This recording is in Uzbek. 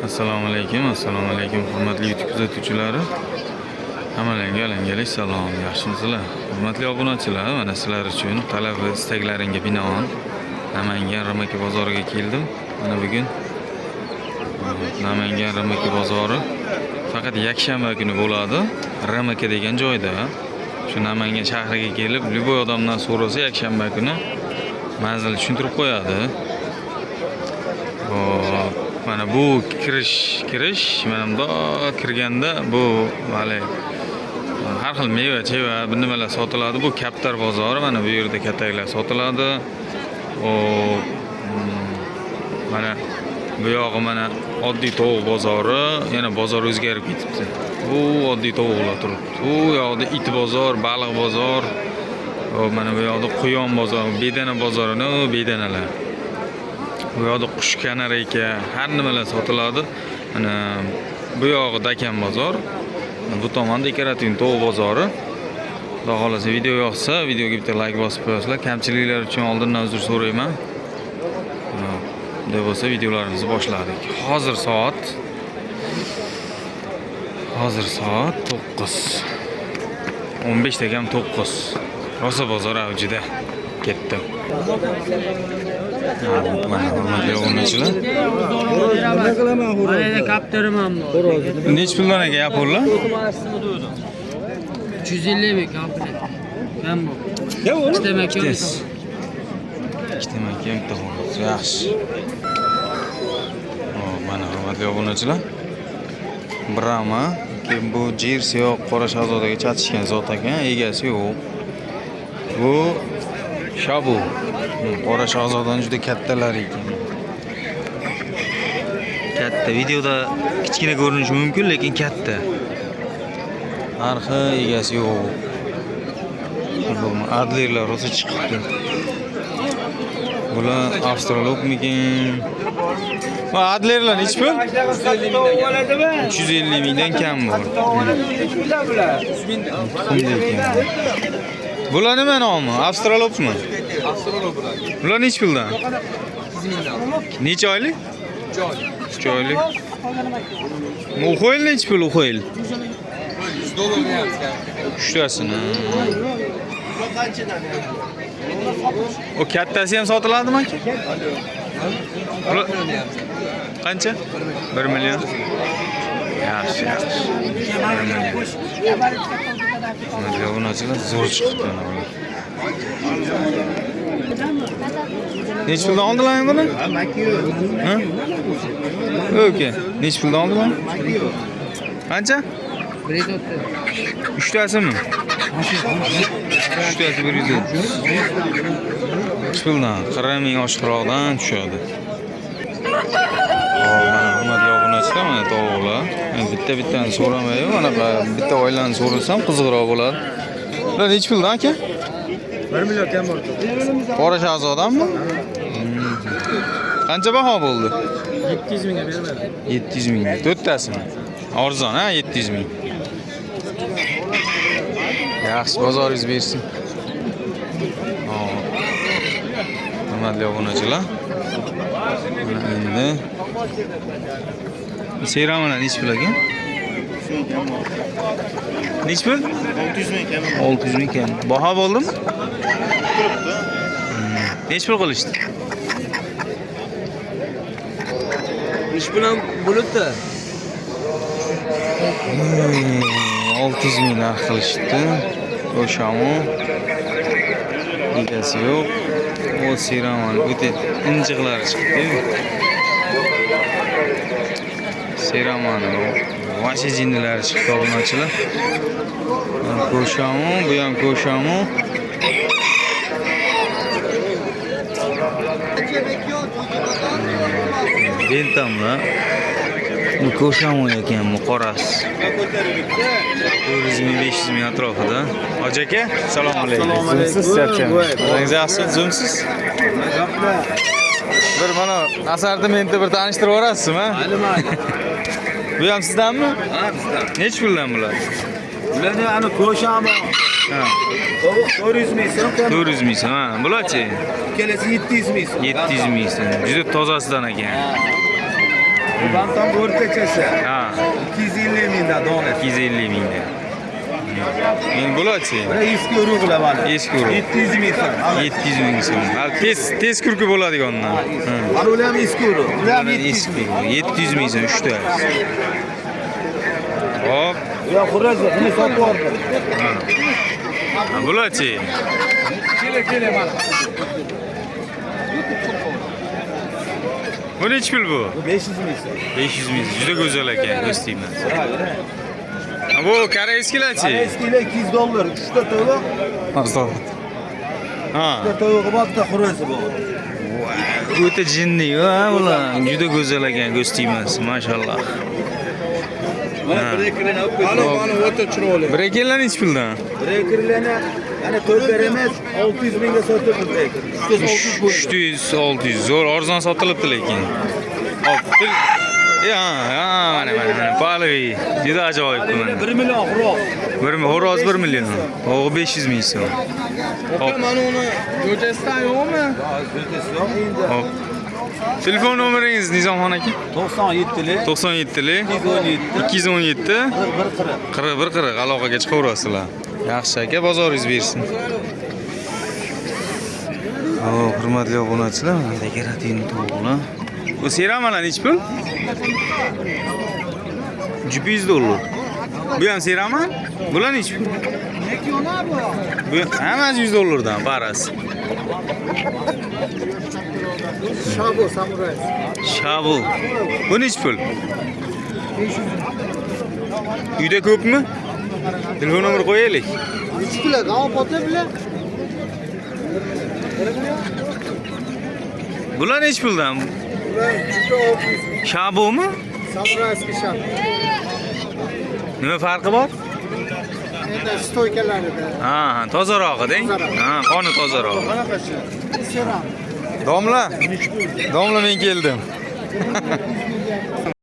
Assalomu alaykum, hurmatli YouTube kuzatuvchilari. Hammalarga salom, yaxshimisizlar? Hurmatli obunachilar, mana sizlar uchun talab va istaklaringga binoan Namangan Ramaka bozoriga keldim. Mana bugun Namangan Ramaka bozori faqat yakshanba kuni bo'ladi. Ramaka degan joyda. Shu Namangan shahriga kelib, любой odamdan so'rasa yakshanba kuni manzil tushuntirib qo'yadi. Mana bu kirish mana bunda kirganda bu hali har xil meva, cheva, bu nimalar sotiladi. Bu Kaptar bozori, mana bu yerda kataklar sotiladi. Mana bu yog'i mana oddiy tovuq bozori, yana bozor o'zgarib ketibdi. Bu oddiy tovuqlar turibdi. Bu yoqda it bozor, baliq bozor, mana bu yoqda quyon bozor, bedana bozorini, bedanalar. Bu yoqda qush kanarayka, har nimalar sotiladi. Mana bu yog'i Dakan bozor. Bu tomonda dekorativ tovuq bozori. Xudo xolasa video yoqsa, videoga bitta like bosib qo'yasizlar. Kamchiliklar uchun oldindan uzr so'rayman. Bunday bo'lsa videolarimizni boshladik. Hozir soat 9. 15 degam 9. Rosa bozor avjida. Ketdim. Mana hurmatli obunachilar. Mana kaptarim ham bor. Necha puldan aka yapurlar? 350 mi komplet? Ben bu. İşte mekan. İşte mekan bitta yaxshi. Mana hurmatli obunachilar. Brahma, bu Jersey yo'q, Qora shahzodaga chatishgan zot ekan, egasi yo'q. Bu Shabu. Qora shahzodaning juda kattalari ekan. Katta, videoda kichkina ko'rinishi mumkin, lekin katta. Narxi egasi yo'q. Adlerlar rosa chiqibdi. Bular avstralopmikin? Va adlerlar nech pul? 350 mingdan kam bor. Bular nima nomi? Avstralopmi? Astrologlar. Bular nech puldan? 8 mingdan. Necha oylik? 3 oylik. Uxo'yil nech pul uxo'yil? $100 yaptık. Uchtasini. O kattasi ham sotiladimi aka? Qancha? 1 million. Yaxshi. Mana bunachilar zo'r chiqdi. Necha puldan oldilar buni? Ha? Okey. Necha puldan oldilar? Qancha? 3tasimi? 3tasi 100. Puldan 40 ming oshiqroqdan tushadi. Mana hurmatli obunachilar, mana tovuqlar. Bitta-bittani so'ramayman, mana bitta oilani so'rasam qiziqroq bo'ladi. Bular necha puldan aka? 1 million kam bor. Qora shahzodanmi? Qancha baho bo'ldi? 700 mingga bermadim. 700 ming. 4tasimi? Arzon, ha, 700 ming. Yaxshi, bozoringiz bersin. Hurmatli obunachilar. Mana endi Seyramana necha pul ekan? Necha pul? 600 ming kam. 600 ming kam. Baho bo'ldimi? Turibdi. Necha pul qilishdi? İş bilan bo'libdi. 600 ming narx qilishdi. O'shamu egasi yo'q. O Seyramana o'ta injiqlari chiqdi. Seyramana vashi jinnilari chiqdi obunachilar. Ko'shamu, bu ham ko'shamu. Bentamlar. Bu ko'shamu ekan, bu qorasi. 400 ming, 500 ming atrofida. Hoji aka, assalomu alaykum. Zo'msiz, charchamaysiz. Yaxshi, zo'msiz. Bir mana assortimentni bir tanishtirib yuborasizmi? Bu ham sizdanmi? Ha, bizdan. Necha puldan bular? Bularni ana ko'shami. Ha. 400 ming so'm. 400 ming so'm. Ha, bularchi? Kelasi 700 ming so'm. 700 ming so'm. Juda tozasidan ekan. Bantam o'rtachasi. Ha, 250 mingdan donasi. 250 mingda. Endi bo'ladi-chi? Bura eski urug'lar mana. Eski urug'. 700 ming so'm. 700 ming so'm. Ha, tez kurki bo'ladigandan. Mana ular ham eski urug'. Ular ham 700 Eski. ming. 700 ming so'm 3 ta. Hop, Ular xurazi, buni sotib yubordim. ha, bo'ladi-chi? Kele mana. Bu nechi pul bu? 500 ming so'm. 500 ming. Juda go'zal ekan, do'stinglar. Ha, bu koreyskilar-chi? Eskilar 200 dollar, 3 ta tovuq, Arzon. Ha. 3 ta tovuq bor, bitta xurazi bor. O'ta jinni, ha, ular. Juda go'zal ekan, do'stinglar. Mashalloh. Mana brekerlarni olib qo'ydim. Mana o'ta chiroyli. Brekerlar nechi puldan? Brekerlarni ana 4 emas, 600 mingga sotib breker. 300 600 bo'ldi. 300-600 zo'r arzon sotilibdi lekin. Hop, ya, mana balig'i juda ajoyib mana. 1 million xuroq. Horoz 1 million. O 500 ming so'm. Hop, Mana uni go'jasidan yo'qmi? hop. Telefon nomeringiz Nizomxon aka? 97lik 97lik 217 217 140. 4140 aloqaga chiqaverasizlar. Yaxshi aka, bozoringiz bersin. Hurmatli obunachilar, mana dekorativ tovuqlar. Bu seramalar nechi pul? 200 dollar. Bu ham serama? Bular nechi pul? Bu hammasi 100 dollardan parasi. Shabu samuray. Shabu. Bu nechi pul? Uyda ko'pmi? Telefon nomer qo'yaylik. 3 kilo g'al pota bilan. Bular nechi puldan? Shabumi? Samurayskiy shab. Nima farqi bor? Endi stoykalarida. Ha, tozarog'i-deng. Ha, qoni tozaroq. Qanaqachi? Seram. Domla. Domla men keldim.